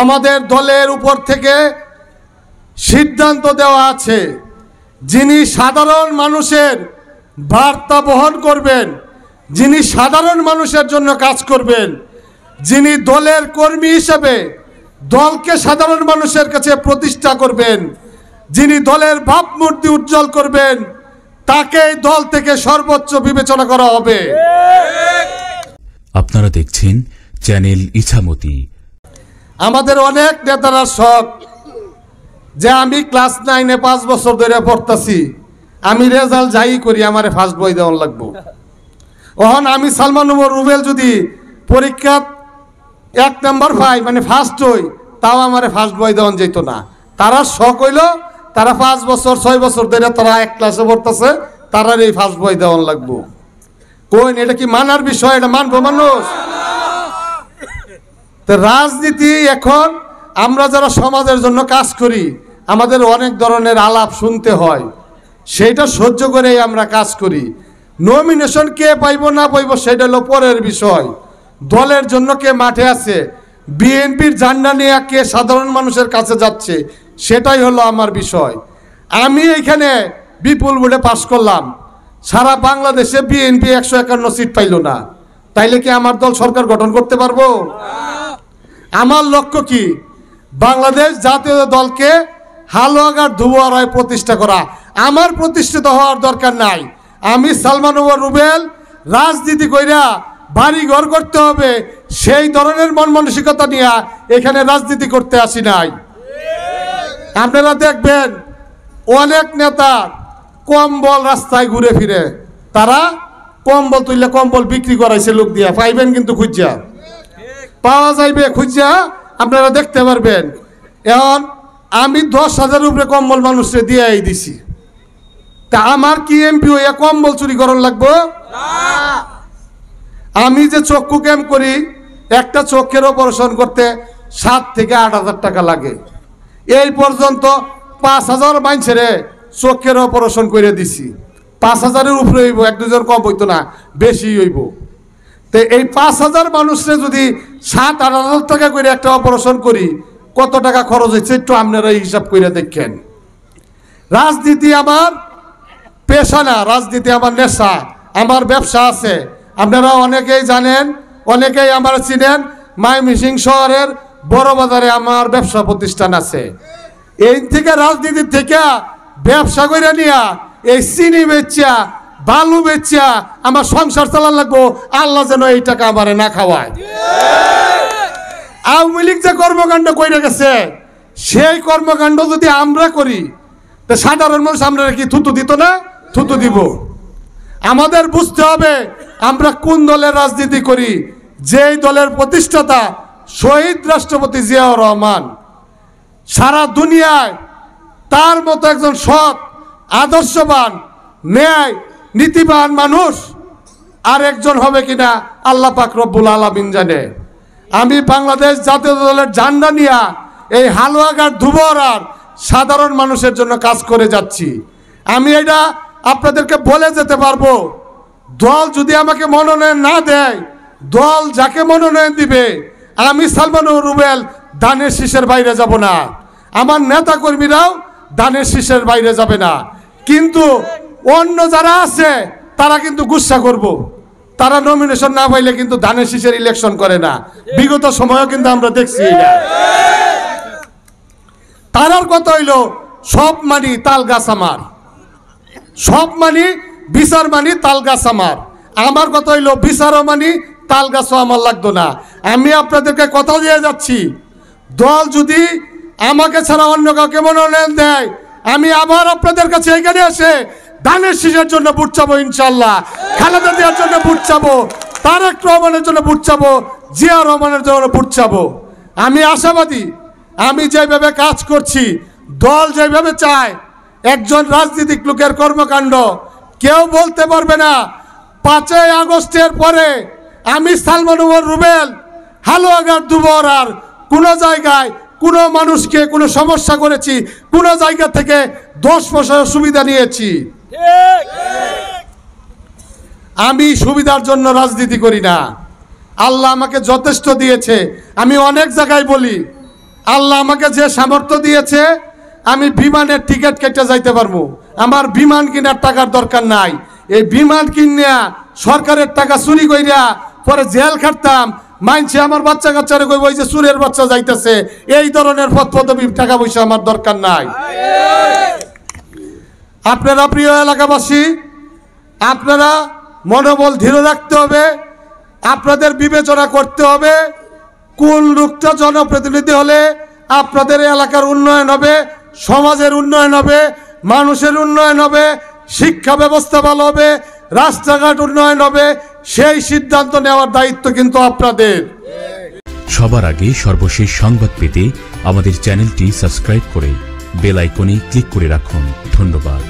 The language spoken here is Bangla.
আমাদের দলের উপর থেকে সিদ্ধান্ত দেওয়া আছে, যিনি সাধারণ মানুষের বার্তা বহন করবেন, যিনি সাধারণ মানুষের জন্য কাজ করবেন, যিনি দলের কর্মী হিসেবে দলকে সাধারণ মানুষের কাছে প্রতিষ্ঠা করবেন, যিনি দলের ভাবমূর্তি উজ্জ্বল করবেন, তাকেই দল থেকে সর্বোচ্চ বিবেচনা করা হবে। আপনারা দেখছেন চ্যানেল ইছামতি। আমাদের অনেক নেতারা শখ যে আমি ক্লাস 9-এ 5 বছর ধরে পড়তাছি, আমি রেজাল্ট যাই করি আমারে ফার্স্ট বই দেওয়ান লাগবো। ওহন আমি সালমান রুবেল যদি পরীক্ষা 1 নাম্বার পাই, মানে ফার্স্ট হই, তাও আমারে ফার্স্ট বই দেওয়ান যেত না। তারা শখ হইল তারা 5 বছর 6 বছর ধরে তারা এক ক্লাসে পড়তেছে, তারার এই ফার্স্ট বই দেওয়ান লাগবো। কোন এটা কি মানার বিষয়? এটা মানবো মানুষ? তো রাজনীতি এখন আমরা যারা সমাজের জন্য কাজ করি, আমাদের অনেক ধরনের আলাপ শুনতে হয়, সেইটা সহ্য করেই আমরা কাজ করি। নমিনেশন কে পাইব না পাইব সেটা হলো পরের বিষয়। দলের জন্য কে মাঠে আছে, বিএনপির ঝান্ডা নিয়ে কে সাধারণ মানুষের কাছে যাচ্ছে, সেটাই হলো আমার বিষয়। আমি এখানে বিপুল ভোটে পাশ করলাম, সারা বাংলাদেশে বিএনপি 151 সিট পাইল না, তাইলে কি আমার দল সরকার গঠন করতে পারবো? আমার লক্ষ্য কি? বাংলাদেশ জাতীয় দলকে হালুয়াঘাট ধুবুয়ারায় প্রতিষ্ঠা করা। আমার প্রতিষ্ঠিত হওয়ার দরকার নাই। আমি সালমান রুবেল রাজনীতি কইরা বাড়ি ঘর করতে হবে সেই ধরনের মন মানসিকতা নিয়ে এখানে রাজনীতি করতে আসি নাই। আপনারা দেখবেন অনেক নেতা কম্বল রাস্তায় ঘুরে ফিরে, তারা কম্বল তুললে কম্বল বিক্রি করাইছে লোক দিয়া, পাইবেন কিন্তু খুঁজা পাওয়া যাইবে, খুঁজা আপনারা দেখতে পারবেন। এখন আমি 10,000 উপরে কম্বল মানুষকে দিয়ে দিছি, তা আমার কি এমপি হইয়া কম্বল চুরি করার লাগবো? আমি যে চক্ষু ক্যাম্প করি, একটা চোখের অপারেশন করতে 7 থেকে 8,000 টাকা লাগে। এই পর্যন্ত 5,000 মানুষেরে চোখের অপারেশন করে দিছি। 5,000-এর উপরে হইব, 1-2 জন কম হইতো না, বেশি হইব। তো এই 5,000 মানুষরে যদি 7-8,000 টাকা করে একটা অপারেশন করি, কত টাকা খরচ হয়েছে একটু আপনারা হিসাব করে দেখেন। রাজনীতি আমার পেশা না, রাজনীতি আমার নেশা, আমার ব্যবসা আছে। আপনারা অনেকেই জানেন, অনেকেই আমার চিনেন, ময়মনসিংহ শহরের বড় বাজারে আমার ব্যবসা প্রতিষ্ঠান আছে। এই থেকে রাজনীতির থেকে ব্যবসা করে নিয়া এই চিনি বেচা বালু বেচা আমার সংসার চালান লাগবো, আল্লাহ যেন এই টাকা আমারে না খাওয়ায়। আওয়ামী লীগ যে কর্মকাণ্ড করে গেছে, সেই কর্মকাণ্ড যদি আমরা করি, তো সাধারণ মানুষ আমরা কি থুতু দিত না? থুতু দিব। আমাদের বুঝতে হবে আমরা কোন দলের রাজনীতি করি। যেই দলের প্রতিষ্ঠাতা শহীদ রাষ্ট্রপতি জিয়াউর রহমান, সারা দুনিয়ায় তার মতো একজন সৎ, আদর্শবান, ন্যায় নীতিবান মানুষ আর একজন হবে কিনা আল্লাহ পাক রব্বুল আলামিন জানে। আমি বাংলাদেশ জাতীয় দলের ঝান্ডা নিয়ে এই হালুয়াঘাট ধুবুয়ারার সাধারণ মানুষের জন্য কাজ করে যাচ্ছি। আমি এটা আপনাদেরকে বলে যেতে পারবো, দল যদি আমাকে মনোনয়ন না দেয়, দল যাকে মনোনয়ন দিবে, আমি সালমান রুবেল দানের শীষের বাইরে যাব না, আমার নেতা কর্মীরাও দানের শীষের বাইরে যাবে না। কিন্তু অন্য যারা আছে তারা কিন্তু গুসা করব, তারা নমিনেশন না পাইলে কিন্তু ধানের শীষের ইলেকশন করে না। বিগত সময়ও কিন্তু আমরা দেখছি এটা। তারার কথা হইল সব মানি তাল গাছ আমার, সব মানি বিচার মানি তাল গাছ আমার। আমার কথা হইল বিচারও মানি তাল গাছও আমার লাগতো না। আমি আপনাদেরকে কথা দিয়ে যাচ্ছি, দল যদি আমাকে ছাড়া অন্য কাউকে মনোনয়ন দেয়, আমি আবার আপনাদের কাছে এখানে এসে ধানের শীষের জন্য ভোট চাবো ইনশাল্লাহ, খালেদা জিয়ার জন্য ভোট চাবো, তারেক রহমানের জন্য ভোট চাবো, জিয়া রহমানের জন্য ভোট চাবো। আমি আশাবাদী, আমি যেভাবে কাজ করছি, দল যেভাবে চায়, একজন রাজনীতিক লোকের কর্মকাণ্ড কেউ বলতে পারবে না 5ই আগস্টের পরে আমি সালমান রুবেল হালুয়াঘাট ধুবুয়ারার কোনো জায়গায় কোনো মানুষকে কোনো সমস্যা করেছি, কোনো জায়গা থেকে 10 পয়সার সুবিধা নিয়েছি। আমি সুবিধার জন্য রাজনীতি করি না। আল্লাহ আমাকে যথেষ্ট দিয়েছে। আমি অনেক জায়গায় বলি, আল্লাহ আমাকে যে সামর্থ্য দিয়েছে আমি বিমানের টিকিট কেটে যাইতে পারবো, আমার বিমান কেনার টাকার দরকার নাই। এই বিমান কিনিয়া সরকারের টাকা চুরি কইরা পরে জেল খাটতাম, মানছে আমার বাচ্চা কাচ্চারে কইব ওই যে চুরের বাচ্চা যাইতেছে, এই ধরনের পদ পদবি টাকা পয়সা আমার দরকার নাই। আপনারা প্রিয় এলাকাবাসী, আপনারা মনোবল দৃঢ় রাখতে হবে, আপনাদের বিবেচনা করতে হবে কোন লোকটা জনপ্রতিনিধি হলে আপনাদের এলাকার উন্নয়ন হবে, সমাজের উন্নয়ন হবে, মানুষের উন্নয়ন হবে, শিক্ষা ব্যবস্থা ভালো হবে, রাস্তাঘাট উন্নয়ন হবে। সেই সিদ্ধান্ত নেওয়ার দায়িত্ব কিন্তু আপনাদের। সবার আগে সর্বশেষ সংবাদ পেতে আমাদের চ্যানেলটি সাবস্ক্রাইব করে বেল আইকনে ক্লিক করে রাখুন। ধন্যবাদ।